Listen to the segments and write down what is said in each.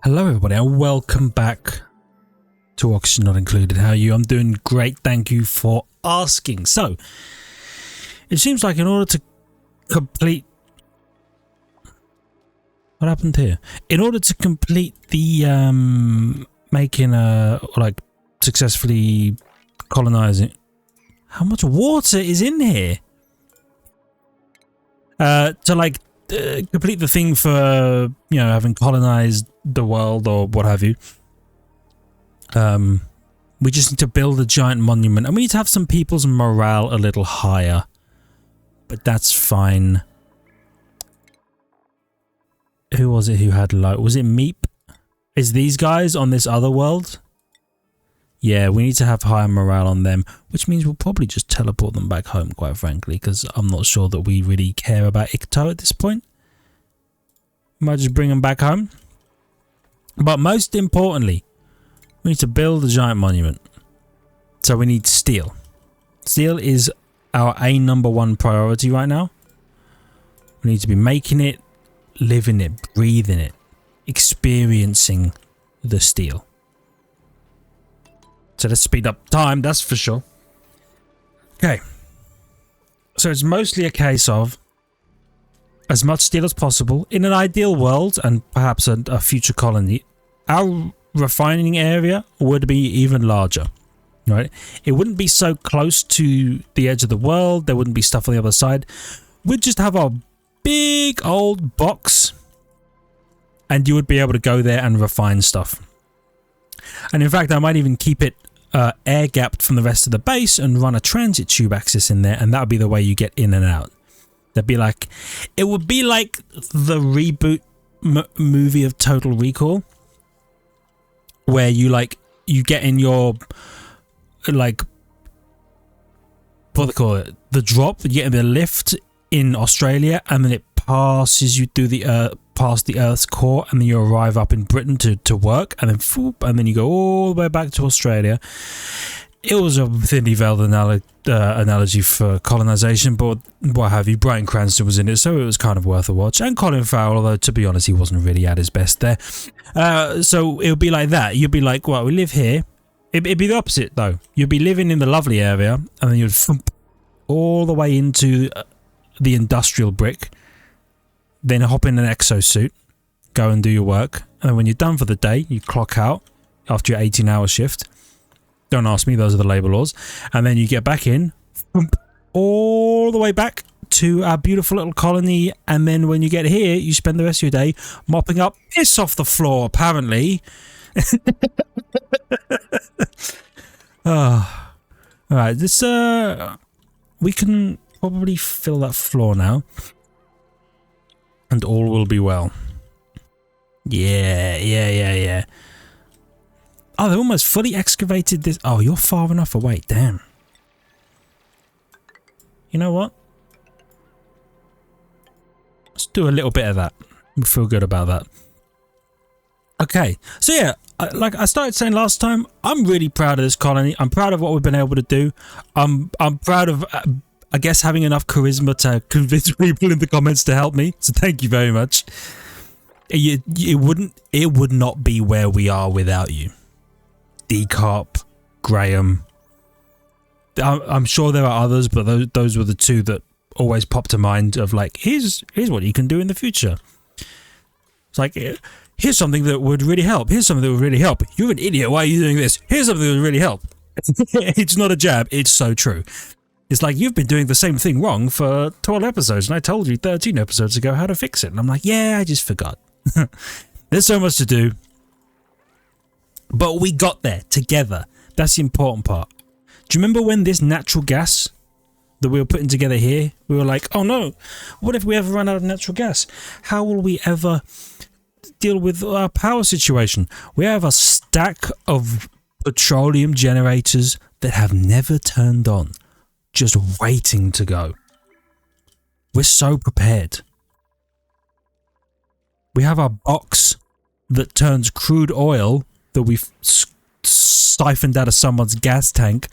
Hello everybody and welcome back to Oxygen Not Included. How are you? I'm doing great, thank you for asking. So, it seems like in order to complete... What happened here? In order to complete the successfully colonizing... How much water is in here? Complete the thing for, having colonized the world or what have you. We just need to build a giant monument and we need to have some people's morale a little higher. But that's fine. Who was it who had low? Was it Meep? Is these guys on this other world? Yeah, we need to have higher morale on them, which means we'll probably just teleport them back home, quite frankly, because I'm not sure that we really care about Icto at this point. Might just bring them back home. But most importantly, we need to build a giant monument. So we need steel. Steel is our #1 priority right now. We need to be making it, living it, breathing it, experiencing the steel. So let's speed up time, that's for sure. Okay. So it's mostly a case of as much steel as possible. In an ideal world, and perhaps a future colony, our refining area would be even larger, right? It wouldn't be so close to the edge of the world. There wouldn't be stuff on the other side. We'd just have our big old box, and you would be able to go there and refine stuff. And in fact, I might even keep it air gapped from the rest of the base and run a transit tube access in there, and that would be the way you get in and out. That'd be like, it would be like the reboot movie of Total Recall, where you get in your what do they call it? The drop. You get in the lift in Australia, and then it passes you through the past the Earth's core, and then you arrive up in Britain to work, and then whoop, and then you go all the way back to Australia. It was a thinly veiled analogy for colonization, but what have you, Bryan Cranston was in it, so it was kind of worth a watch. And Colin Farrell, although to be honest, he wasn't really at his best there. So it would be like that. You'd be like, well, we live here. It'd be the opposite, though. You'd be living in the lovely area, and then you'd thump all the way into the industrial brick, then hop in an exosuit, go and do your work, and then when you're done for the day, you clock out after your 18-hour shift. Don't ask me, those are the labour laws. And then you get back in, all the way back to our beautiful little colony, and then when you get here, you spend the rest of your day mopping up piss off the floor, apparently. Alright, this, we can probably fill that floor now. And all will be well. Yeah. Oh, they almost fully excavated this. Oh, you're far enough away. Damn. You know what? Let's do a little bit of that. We feel good about that. Okay. So yeah, like I started saying last time, I'm really proud of this colony. I'm proud of what we've been able to do. I'm proud of, I guess, having enough charisma to convince people in the comments to help me. So thank you very much. It would not be where we are without you. Decarp, Graham. I'm sure there are others, but those were the two that always popped to mind of like, here's what you can do in the future. It's like, here's something that would really help. Here's something that would really help. You're an idiot. Why are you doing this? Here's something that would really help. It's not a jab. It's so true. It's like, you've been doing the same thing wrong for 12 episodes, and I told you 13 episodes ago how to fix it. And I'm like, yeah, I just forgot. There's so much to do. But we got there together. That's the important part. Do you remember when this natural gas that we were putting together here, we were like, oh no, what if we ever run out of natural gas? How will we ever deal with our power situation? We have a stack of petroleum generators that have never turned on, just waiting to go. We're so prepared. We have our box that turns crude oil that we've siphoned out of someone's gas tank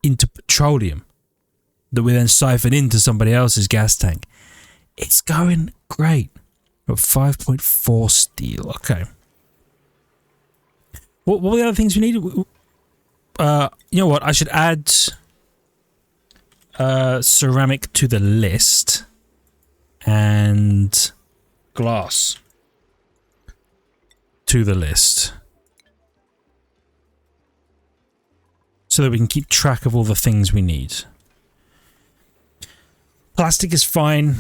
into petroleum that we then siphon into somebody else's gas tank. It's going great. Got 5.4 steel. Okay. What were the other things we needed? You know what? I should add ceramic to the list and glass to the list so that we can keep track of all the things we need. Plastic is fine.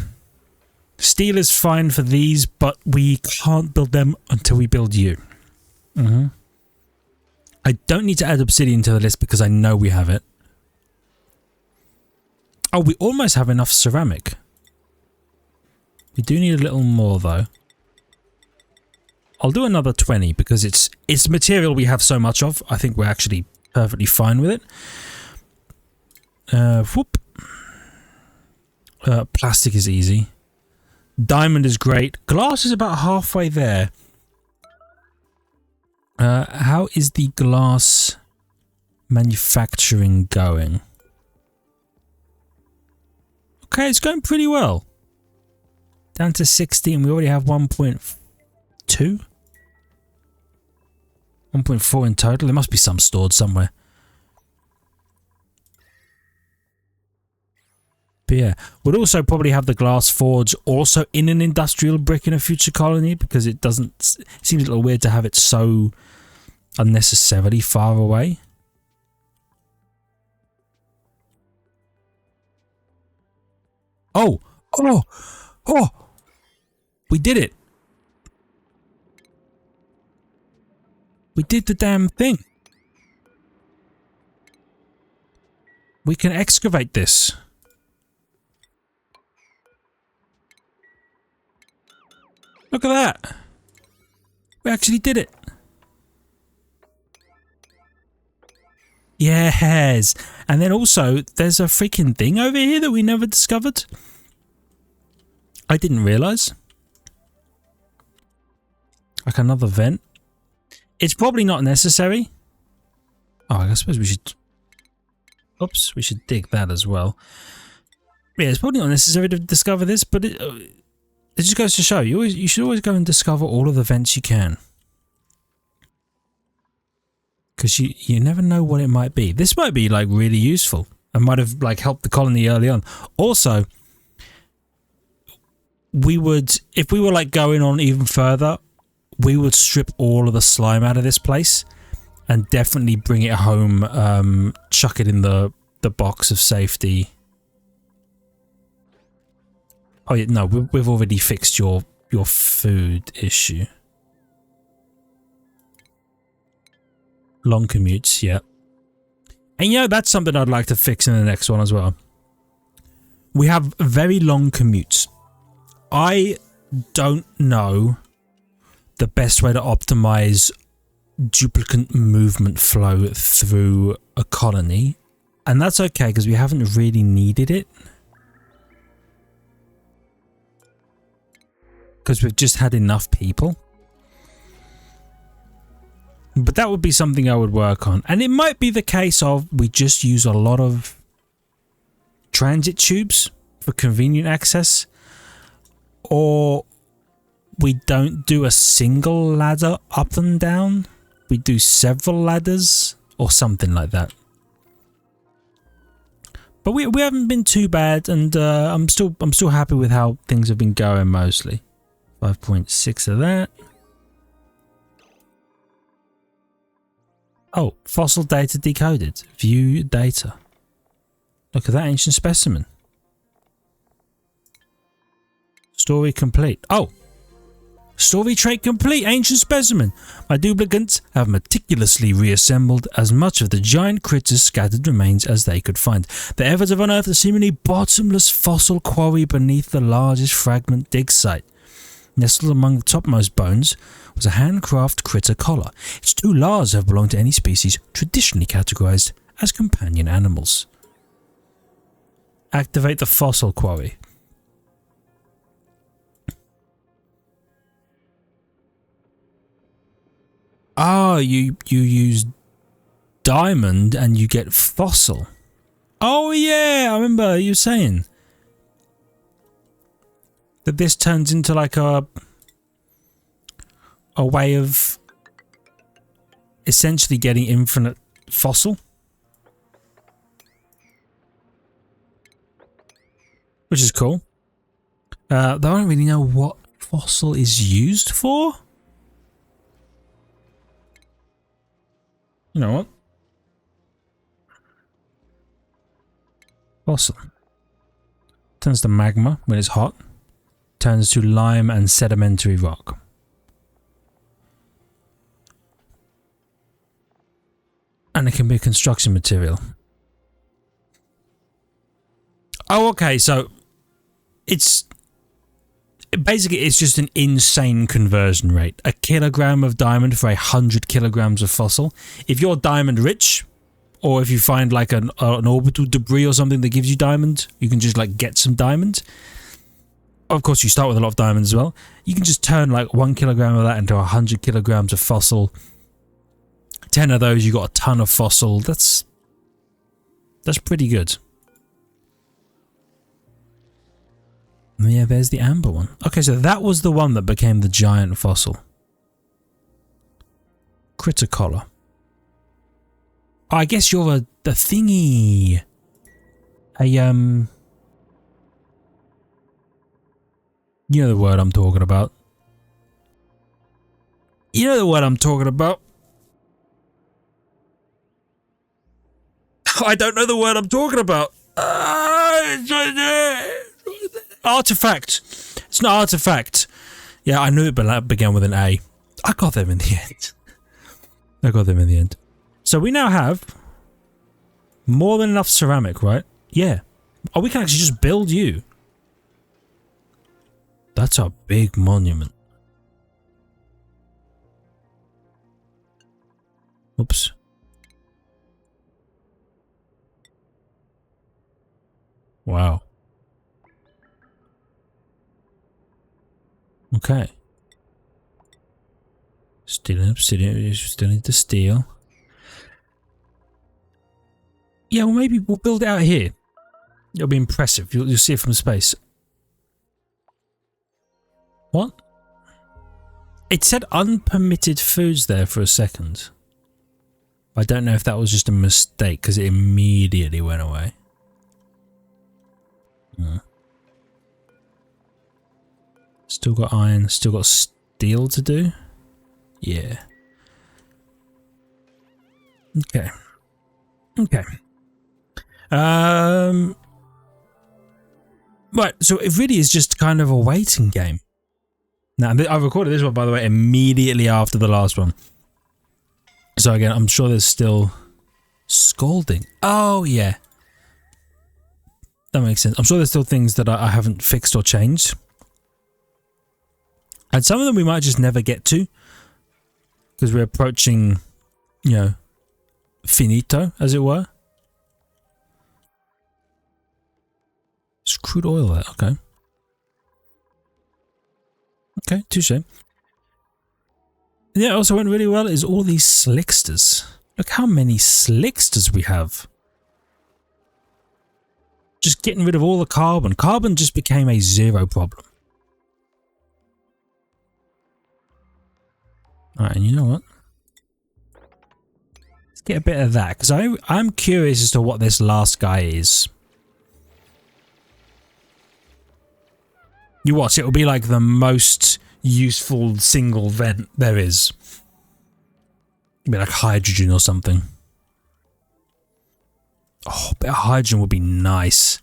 Steel is fine for these, but we can't build them until we build you. I don't need to add obsidian to the list because I know we have it. Oh, we almost have enough ceramic. We do need a little more though. I'll do another 20 because it's material we have so much of. I think we're actually perfectly fine with it. Whoop. Plastic is easy. Diamond is great. Glass is about halfway there. How is the glass manufacturing going? Okay, it's going pretty well. Down to 60 and we already have 1.2? 1.4 in total. There must be some stored somewhere. But yeah, we'll also probably have the glass forge also in an industrial brick in a future colony because it seems a little weird to have it so unnecessarily far away. Oh! Oh! Oh! We did it! We did the damn thing! We can excavate this. Look at that! We actually did it! Yes! And then also, there's a freaking thing over here that we never discovered. I didn't realise. Like another vent. It's probably not necessary. Oh, I suppose we should... Oops, we should dig that as well. Yeah, it's probably not necessary to discover this, but it just goes to show, you should always go and discover all of the vents you can. Because you never know what it might be. This might be like really useful and might have like helped the colony early on. Also, we would, if we were like going on even further, we would strip all of the slime out of this place and definitely bring it home, chuck it in the box of safety. Oh yeah, no, we've already fixed your food issue. Long commutes, yeah. And you know, that's something I'd like to fix in the next one as well. We have very long commutes. I don't know the best way to optimize duplicate movement flow through a colony. And that's okay because we haven't really needed it. Because we've just had enough people. But that would be something I would work on. And it might be the case of we just use a lot of transit tubes for convenient access. Or we don't do a single ladder up and down. We do several ladders or something like that. But we haven't been too bad, and I'm still happy with how things have been going mostly. 5.6 of that. Oh, fossil data decoded. View data. Look at that ancient specimen. Story complete. Oh! Story trait complete, ancient specimen. My duplicates have meticulously reassembled as much of the giant critter's scattered remains as they could find. Their efforts have unearthed a seemingly bottomless fossil quarry beneath the largest fragment dig site. Nestled among the topmost bones was a handcrafted critter collar. Its two larves have belonged to any species traditionally categorized as companion animals. Activate the fossil quarry. Ah, you use diamond and you get fossil. Oh yeah, I remember you saying that this turns into like a way of essentially getting infinite fossil. Which is cool. Though I don't really know what fossil is used for. You know what? Fossil. Turns to magma when it's hot. Turns to lime and sedimentary rock. And it can be a construction material. Oh, okay, so it's basically it's just an insane conversion rate. A kilogram of diamond for 100 kilograms of fossil. If you're diamond rich, or if you find like an orbital debris or something that gives you diamond, you can just like get some diamond. Of course, you start with a lot of diamonds as well. You can just turn like 1 kilogram of that into 100 kilograms of fossil. 10 of those, you got a ton of fossil. That's pretty good. Yeah, there's the amber one. Okay, so that was the one that became the giant fossil. Critter collar. Oh, I guess you're the thingy. You know the word I'm talking about. You know the word I'm talking about. I don't know the word I'm talking about. Artifact. It's not artifact. Yeah, I knew it began with an A. I got them in the end. I got them in the end. So we now have more than enough ceramic, right? Yeah. Oh, we can actually just build you. That's a big monument. Oops. Wow. Okay. Still need to steal. Yeah, well maybe we'll build it out here. It'll be impressive. You'll see it from space. What? It said unpermitted foods there for a second. I don't know if that was just a mistake because it immediately went away. Still got iron, still got steel to do. Yeah. Okay. Okay. Right, so it really is just kind of a waiting game. Now, I recorded this one, by the way, immediately after the last one. So again, I'm sure there's still scalding. Oh, yeah. That makes sense. I'm sure there's still things that I haven't fixed or changed. And some of them we might just never get to. Because we're approaching, you know, finito, as it were. It's crude oil there, okay. Okay, touche. Yeah, also went really well is all these slicksters. Look how many slicksters we have. Just getting rid of all the carbon. Carbon just became a zero problem. Alright, and you know what? Let's get a bit of that, because I'm curious as to what this last guy is. You watch, it'll be like the most useful single vent there is. It'll be like hydrogen or something. Oh, a bit of hydrogen would be nice.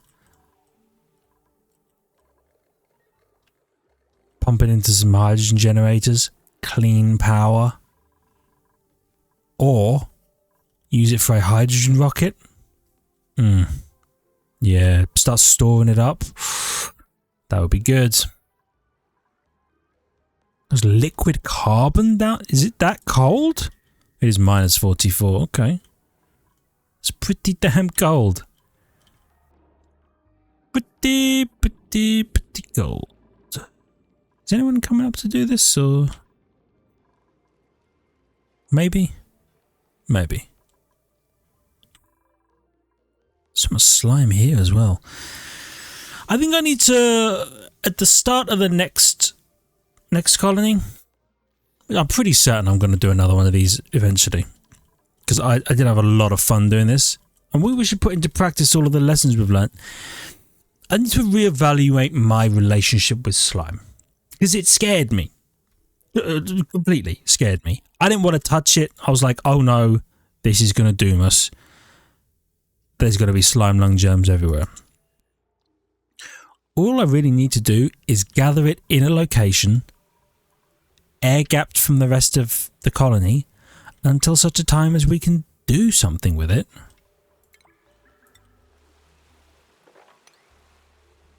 Pump it into some hydrogen generators. Clean power. Or use it for a hydrogen rocket. Yeah, start storing it up. That would be good. There's liquid carbon down. Is it that cold? It is minus 44. Okay. It's pretty damn cold. Pretty cold. Is anyone coming up to do this or? Maybe? Maybe. So much slime here as well. I think I need to, at the start of the next colony, I'm pretty certain I'm going to do another one of these eventually. because I did have a lot of fun doing this. And we should put into practice all of the lessons we've learned. I need to reevaluate my relationship with slime. Because it scared me. Completely scared me. I didn't want to touch it. I was like, oh no, this is going to doom us. There's going to be slime lung germs everywhere. All I really need to do is gather it in a location, air-gapped from the rest of the colony, until such a time as we can do something with it.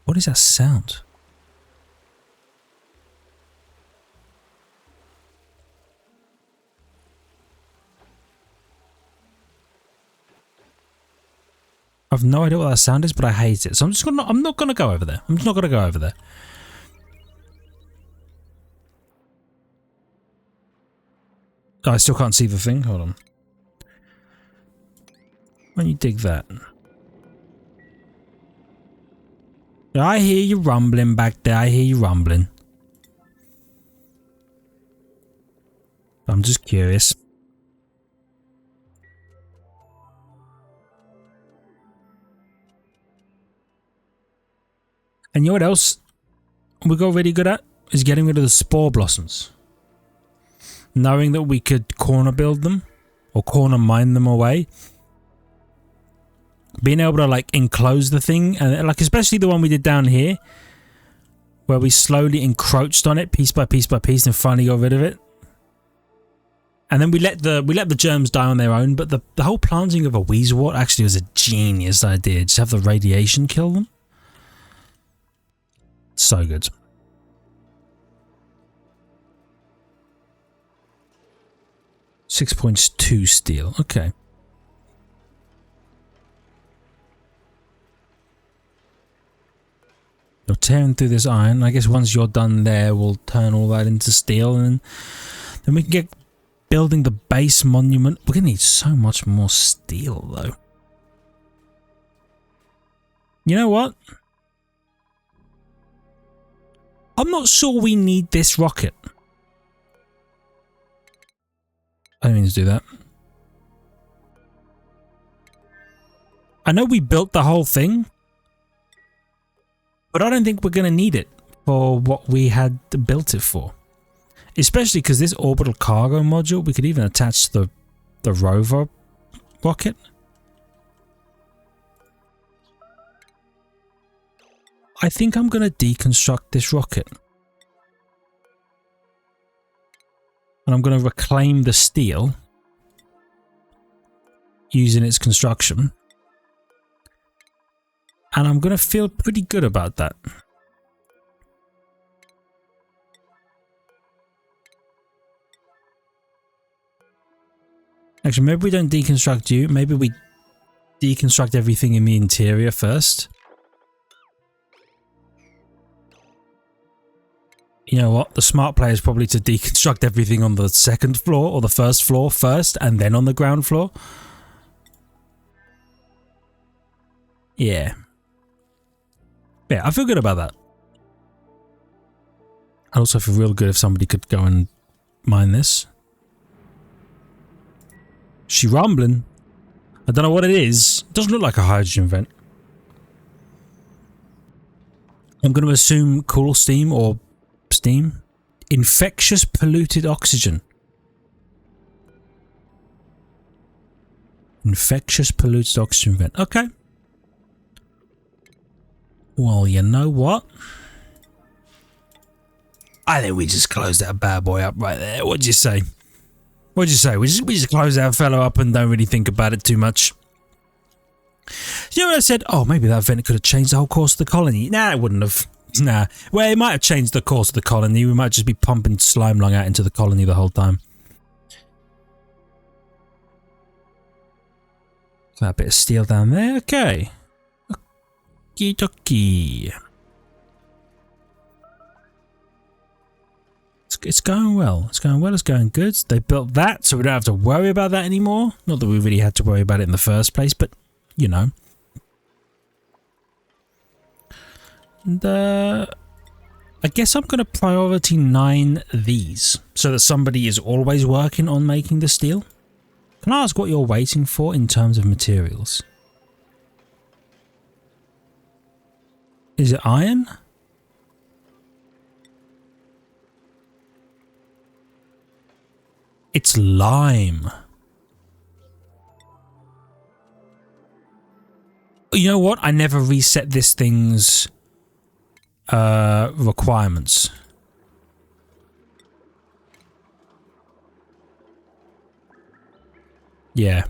What is that sound? I've no idea what that sound is, but I hate it. So I'm not gonna go over there. I'm just not gonna go over there. Oh, I still can't see the thing. Hold on. When you dig that. I hear you rumbling back there. I hear you rumbling. I'm just curious. And you know what else we got really good at? Is getting rid of the spore blossoms. Knowing that we could corner build them or corner mine them away. Being able to like enclose the thing, and like especially the one we did down here where we slowly encroached on it piece by piece by piece and finally got rid of it. And then we let the germs die on their own, but the whole planting of a weezewort actually was a genius idea. Just have the radiation kill them. So good. .2 steel. Okay. You're tearing through this iron. I guess once you're done there, we'll turn all that into steel, and then we can get building the base monument. We're gonna need so much more steel, though. You know what? I'm not sure we need this rocket. I didn't mean to do that. I know we built the whole thing, but I don't think we're going to need it for what we had built it for. Especially because this orbital cargo module, we could even attach the rover rocket. I think I'm going to deconstruct this rocket. And I'm going to reclaim the steel using its construction. And I'm going to feel pretty good about that. Actually, maybe we don't deconstruct you. Maybe we deconstruct everything in the interior first. You know what? The smart play is probably to deconstruct everything on the second floor or the first floor first and then on the ground floor. Yeah. Yeah, I feel good about that. I also feel real good if somebody could go and mine this. She rumbling. I don't know what it is. It doesn't look like a hydrogen vent. I'm going to assume cool steam or steam. Infectious polluted oxygen. Infectious polluted oxygen vent. Okay. Well, you know what? I think we just closed that bad boy up right there. What'd you say? What'd you say? We just close that fellow up and don't really think about it too much. You know what I said? Oh, maybe that vent could have changed the whole course of the colony. Nah, it wouldn't have. Nah. Well, it might have changed the course of the colony. We might just be pumping slime lung out into the colony the whole time. That bit of steel down there. Okay. Okie dokie. It's going well. It's going well. It's going good. They built that, so we don't have to worry about that anymore. Not that we really had to worry about it in the first place, but, you know. And, I guess I'm going to priority 9 these, so that somebody is always working on making the steel. Can I ask what you're waiting for in terms of materials? Is it iron? It's lime. You know what? I never reset this thing's requirements. Yeah.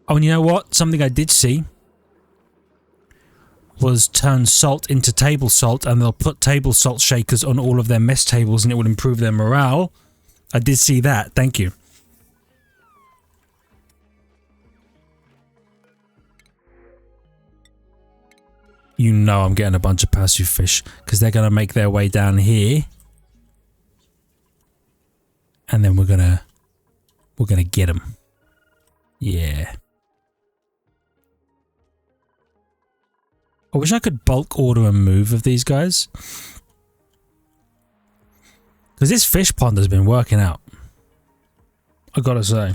Oh, and you know what? Something I did see was turn salt into table salt, and they'll put table salt shakers on all of their mess tables and it will improve their morale. I did see that. Thank you. You know I'm getting a bunch of passive fish because they're going to make their way down here. And then we're gonna get them. Yeah. I wish I could bulk order a move of these guys. Because this fish pond has been working out. I gotta say.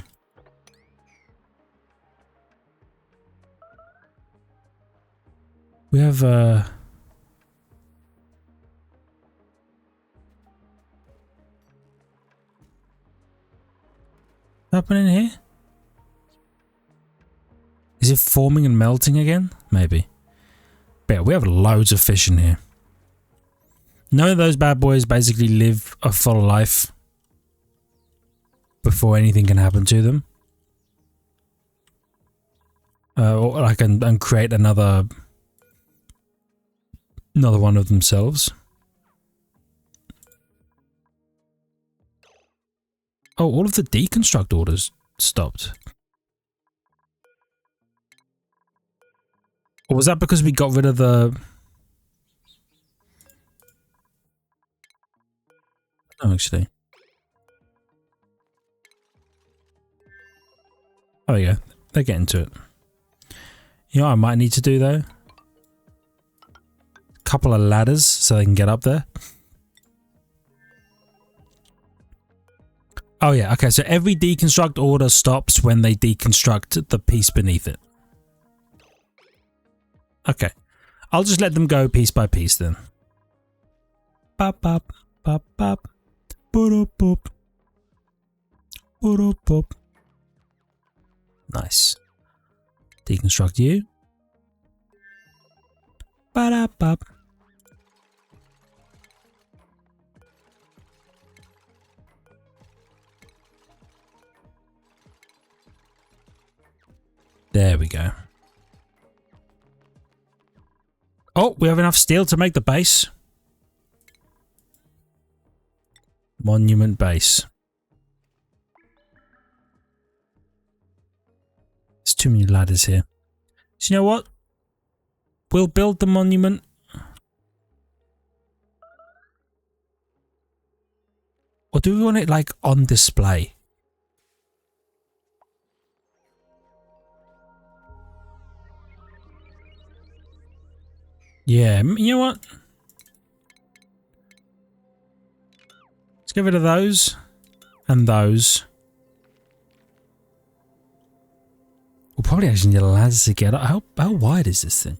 We have happening here? Is it forming and melting again? Maybe. But yeah, we have loads of fish in here. None of those bad boys basically live a full life before anything can happen to them. Or like and create another one of themselves. Oh, all of the deconstruct orders stopped. Or was that because we got rid of the... Oh, actually. Oh yeah, they're getting to it. You know what I might need to do though? A couple of ladders so they can get up there. Oh yeah, okay, so every deconstruct order stops when they deconstruct the piece beneath it. Okay. I'll just let them go piece by piece then. Bop bop bop bop. Boop boop. Boop boop. Nice. Deconstruct you. Ba-da-bop. There we go. Oh, we have enough steel to make the base. Monument base. There's too many ladders here. So you know what? We'll build the monument. Or do we want it like on display? Yeah, you know what? Let's get rid of those and those. We'll probably actually need ladders to get up. How wide is this thing?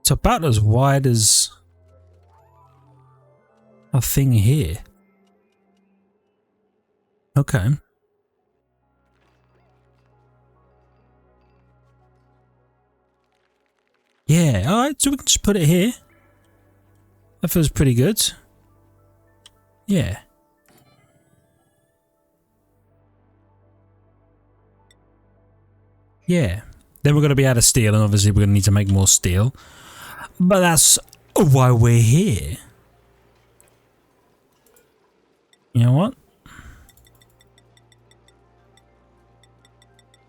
It's about as wide as a thing here. Okay. Yeah, alright, so we can just put it here. That feels pretty good. Yeah. Yeah. Then we're going to be out of steel, and obviously we're going to need to make more steel. But that's why we're here. You know what?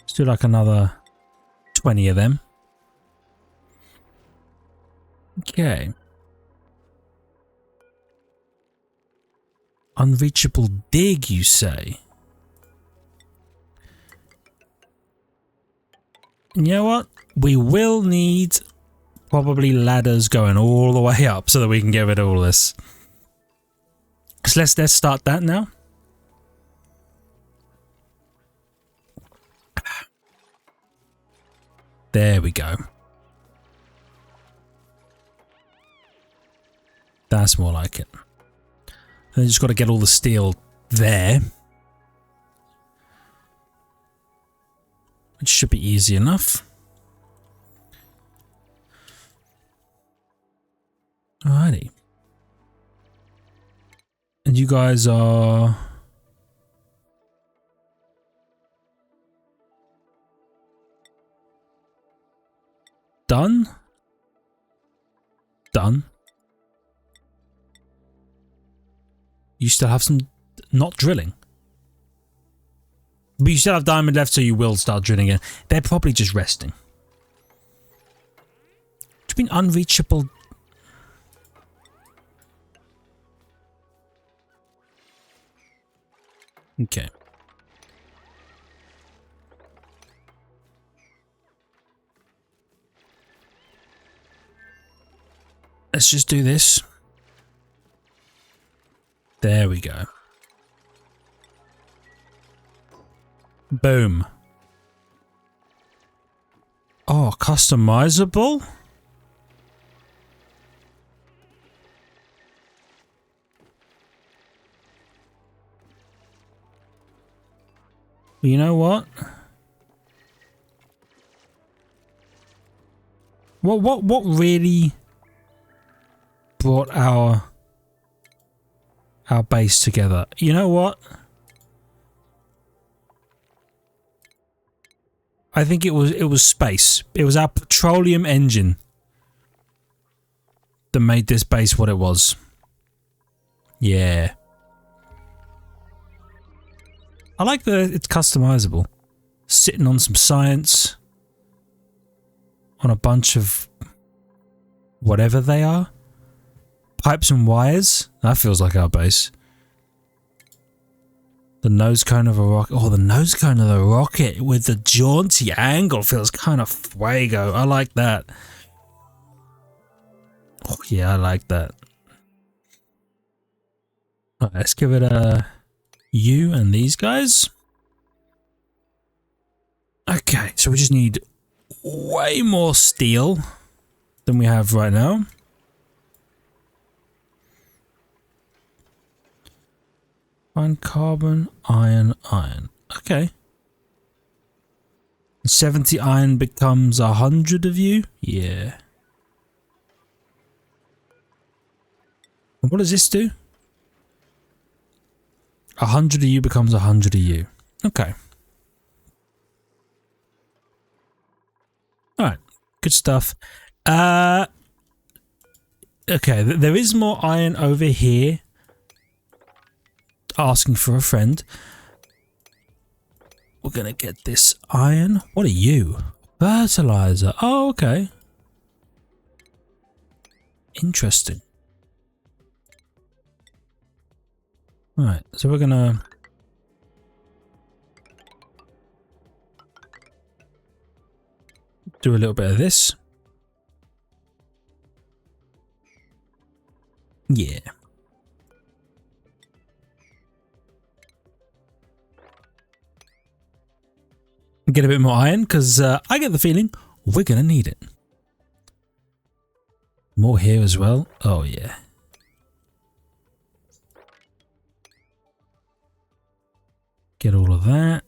Let's do like another 20 of them. Okay. Unreachable dig, you say? And you know what? We will need probably ladders going all the way up so that we can get rid of all this. So let's start that now. There we go. That's more like it. And just got to get all the steel there. Which should be easy enough. Alrighty. And you guys are... done? Done. You still have some not drilling. But you still have diamond left, so you will start drilling again. They're probably just resting. It's been unreachable. Okay. Let's just do this. There we go. Boom. Oh, customizable? You know what? What really brought our base together? You know what? I think it was space. It was our petroleum engine that made this base what it was. Yeah. I like that it's customizable. Sitting on some science. On a bunch of whatever they are. Pipes and wires. That feels like our base. The nose cone of a rocket. Oh, the nose cone of the rocket with the jaunty angle feels kind of fuego. I like that. Oh, yeah, I like that. All right, let's give it a you and these guys. Okay, so we just need way more steel than we have right now. Find carbon, iron, iron. Okay. 70 iron becomes 100 of you? Yeah. And what does this do? 100 of you becomes 100 of you. Okay. Alright. Good stuff. Okay, there is more iron over here. Asking for a friend. We're gonna get this iron. What are you? Fertilizer. Oh, okay. Interesting. Right, so we're gonna do a little bit of this. Yeah. Get a bit more iron because I get the feeling we're gonna need it. More here as well. Oh yeah. Get all of that.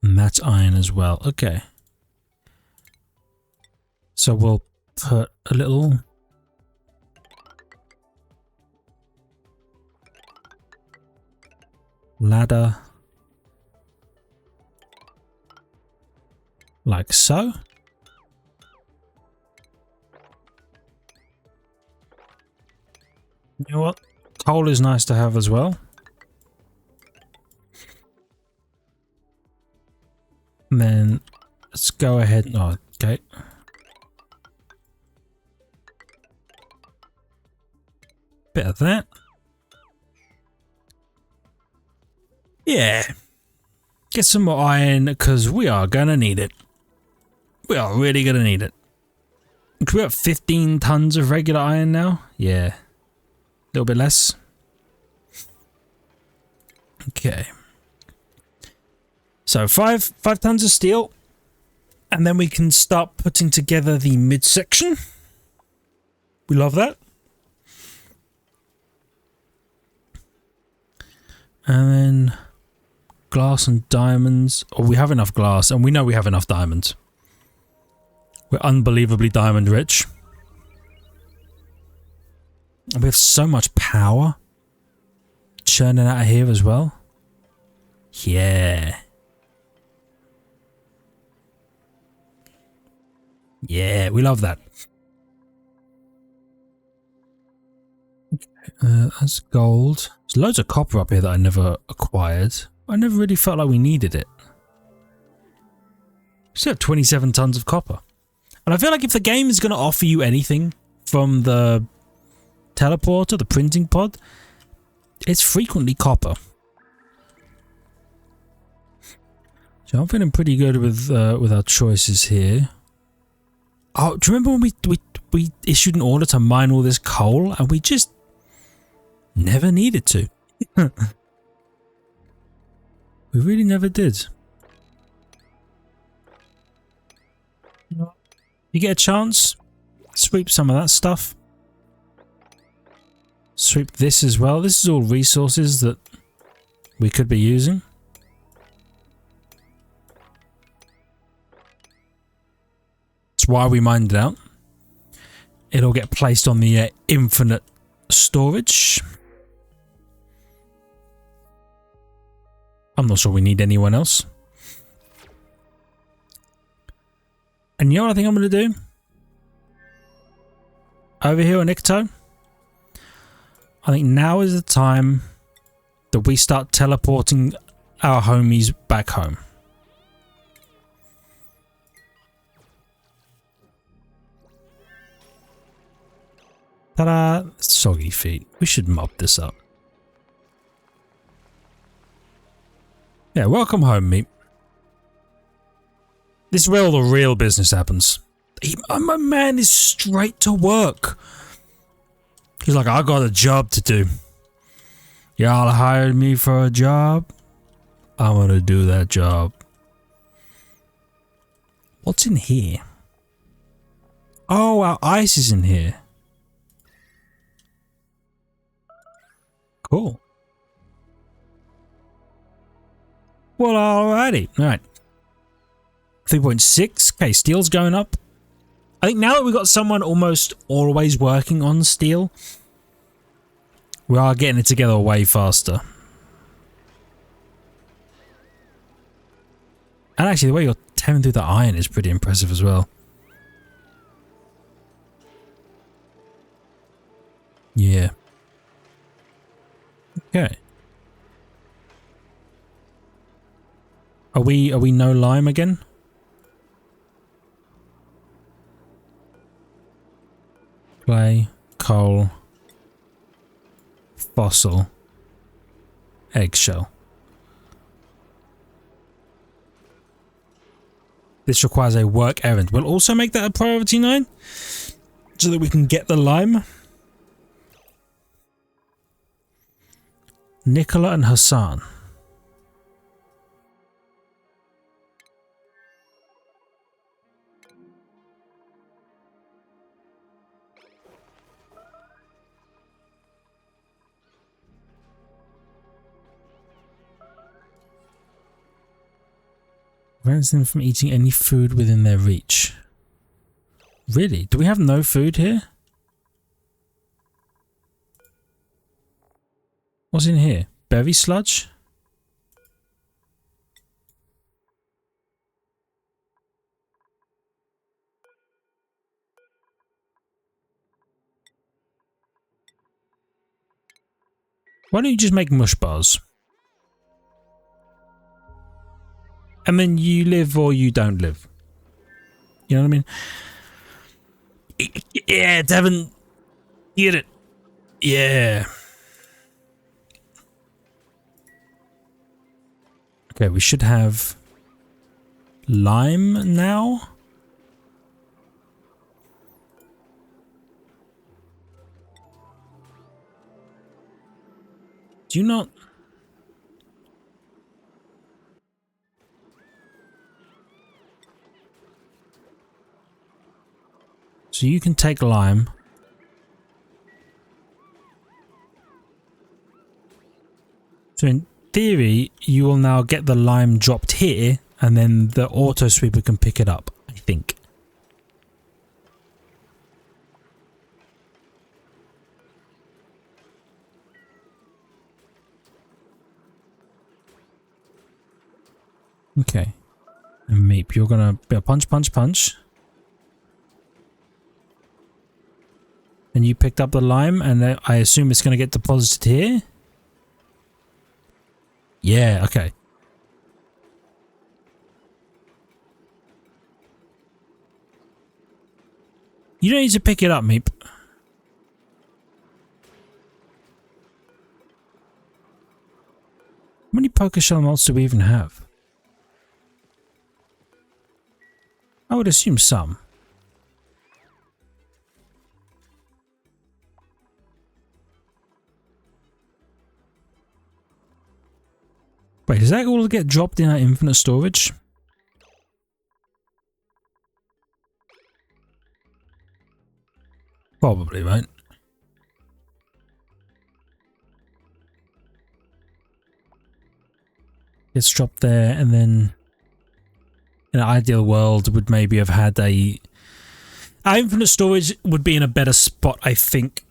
And that's iron as well. Okay. So we'll put a little ladder like so. You know what? Coal is nice to have as well. And then let's go ahead. Oh, okay. Bit of that. Yeah. Get some more iron because we are gonna need it. We are really going to need it. Can we have 15 tons of regular iron now? Yeah. A little bit less. Okay. So 5 tons of steel. And then we can start putting together the midsection. We love that. And then glass and diamonds. Oh, we have enough glass, and we know we have enough diamonds. We're unbelievably diamond rich. And we have so much power churning out of here as well. Yeah. Yeah, we love that. That's gold. There's loads of copper up here that I never acquired. I never really felt like we needed it. We still have 27 tons of copper. And I feel like if the game is going to offer you anything from the teleporter, the printing pod, it's frequently copper. So I'm feeling pretty good with our choices here. Oh, do you remember when we issued an order to mine all this coal and we just never needed to? We really never did. You get a chance, sweep some of that stuff. Sweep this as well. This is all resources that we could be using. That's why we mined it out. It'll get placed on the infinite storage. I'm not sure we need anyone else. And you know what I think I'm going to do? Over here on Icto, I think now is the time that we start teleporting our homies back home. Ta-da! Soggy feet. We should mop this up. Yeah, welcome home, meat. This is where all the real business happens. My man is straight to work. He's like, I got a job to do. Y'all hired me for a job. I'm gonna do that job. What's in here? Oh, our ice is in here. Cool. Well, alrighty. Alright. 3.6. Okay, steel's going up. I think now that we've got someone almost always working on steel, we are getting it together way faster. And actually, the way you're tearing through the iron is pretty impressive as well. Yeah. Okay. Are we no lime again? Clay, coal, fossil, eggshell. This requires a work errand. We'll also make that a priority 9 so that we can get the lime. Nicola and Hassan. Prevents them from eating any food within their reach. Really? Do we have no food here? What's in here? Berry sludge? Why don't you just make mush bars? And then you live or you don't live. You know what I mean? Yeah, Devin. Get it. Yeah. Okay, we should have lime now. Do you not... So you can take lime. So in theory, you will now get the lime dropped here, and then the auto sweeper can pick it up, I think. Okay. And Meep, you're gonna be a punch, punch, punch. And you picked up the lime, and I assume it's gonna get deposited here? Yeah, okay. You don't need to pick it up, Meep. How many poker shell mods do we even have? I would assume some. Wait, does that all get dropped in our infinite storage? Probably, right? It's dropped there, and then in an ideal world would maybe have had a... Our infinite storage would be in a better spot, I think,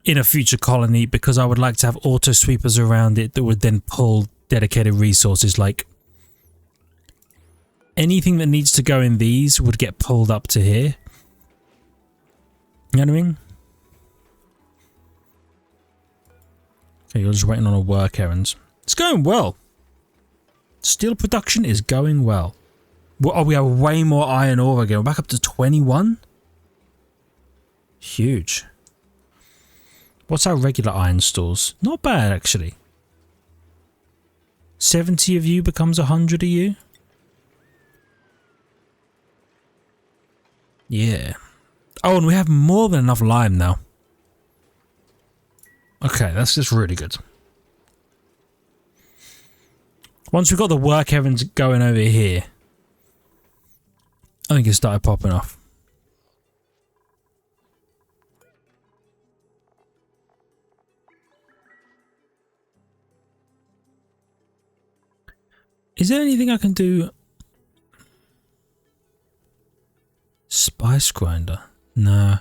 in a future colony, because I would like to have auto sweepers around it that would then pull dedicated resources. Like anything that needs to go in these would get pulled up to here. You know what I mean? Okay, you're just waiting on a work errand. It's going well. Steel production is going well. Oh, we have way more iron ore again. We're back up to 21. Huge. What's our regular iron stores? Not bad, actually. 70 of you becomes 100 of you. Yeah. Oh, and we have more than enough lime now. Okay, that's just really good. Once we've got the work errands going over here, I think it started popping off. Is there anything I can do? Spice grinder? Nah.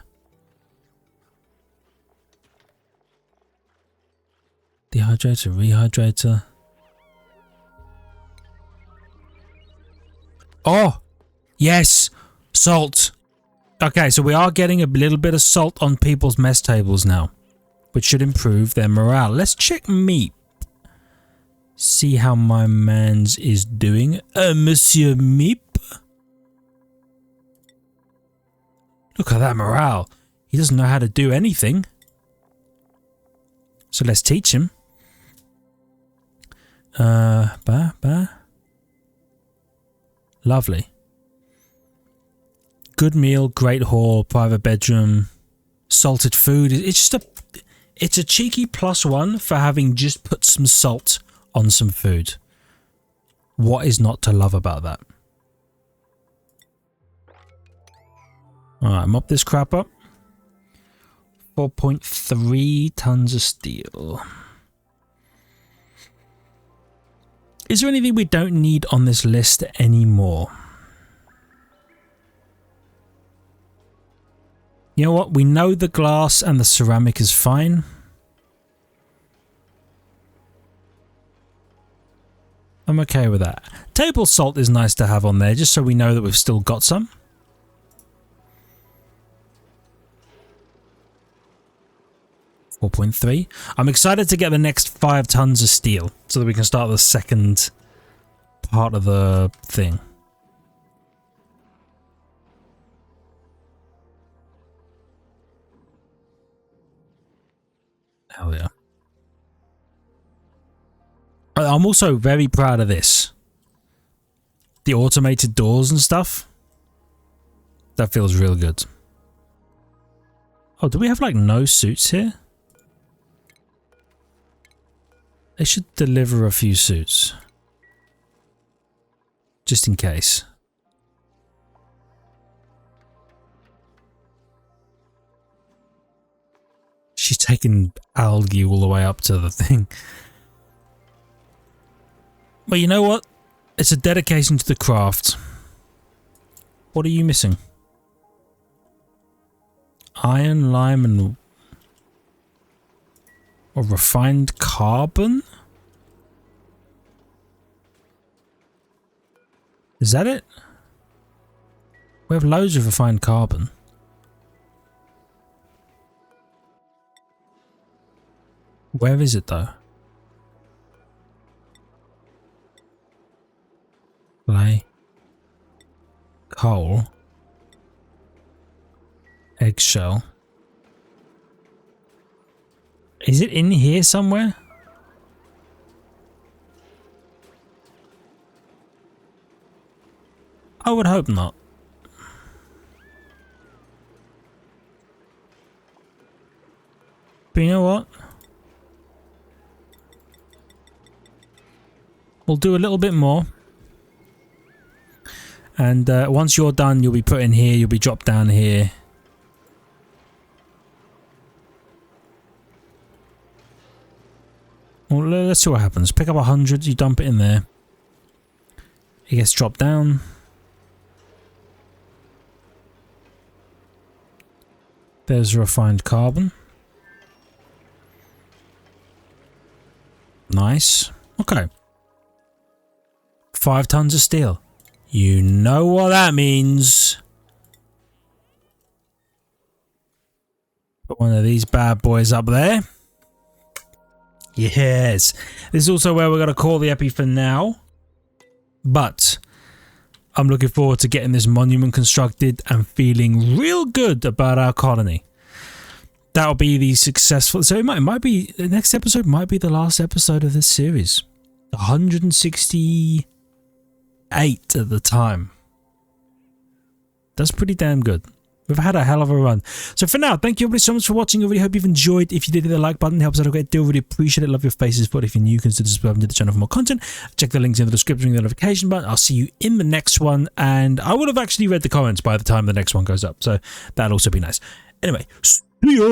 Dehydrator, rehydrator. Oh! Yes! Salt! Okay, so we are getting a little bit of salt on people's mess tables now, which should improve their morale. Let's check meat. See how my man's is doing. Monsieur Meep. Look at that morale. He doesn't know how to do anything. So let's teach him. Lovely. Good meal, great haul, private bedroom, salted food. It's just it's a cheeky +1 for having just put some salt on some food. What is not to love about that? Alright, mop this crap up. 4.3 tons of steel. Is there anything we don't need on this list anymore? You know what? We know the glass and the ceramic is fine. I'm okay with that. Table salt is nice to have on there, just so we know that we've still got some. $4.3. I'm excited to get the next 5 tons of steel, so that we can start the second part of the thing. Hell yeah. I'm also very proud of this. The automated doors and stuff. That feels real good. Oh, do we have like no suits here? They should deliver a few suits. Just in case. She's taking algae all the way up to the thing. But you know what? It's a dedication to the craft. What are you missing? Iron, lime, and... or refined carbon? Is that it? We have loads of refined carbon. Where is it though? Clay. Coal. Eggshell. Is it in here somewhere? I would hope not. But you know what? We'll do a little bit more. And once you're done, you'll be put in here, you'll be dropped down here. Well, let's see what happens. Pick up 100, you dump it in there. It gets dropped down. There's refined carbon. Nice. Okay. 5 tons of steel. You know what that means. Put one of these bad boys up there. Yes. This is also where we're going to call the epi for now. But I'm looking forward to getting this monument constructed and feeling real good about our colony. That'll be the successful... So it might be... The next episode might be the last episode of this series. 168 at the time. That's pretty damn good. We've had a hell of a run. So for now, thank you everybody so much for watching. I really hope you've enjoyed. If you did, hit the like button. It helps out a great deal. Really appreciate it. Love your faces. But if you're new, consider subscribing to the channel for more content. Check the links in the description and the notification button. I'll see you in the next one. And I would have actually read the comments by the time the next one goes up. So that'll also be nice. Anyway, see ya!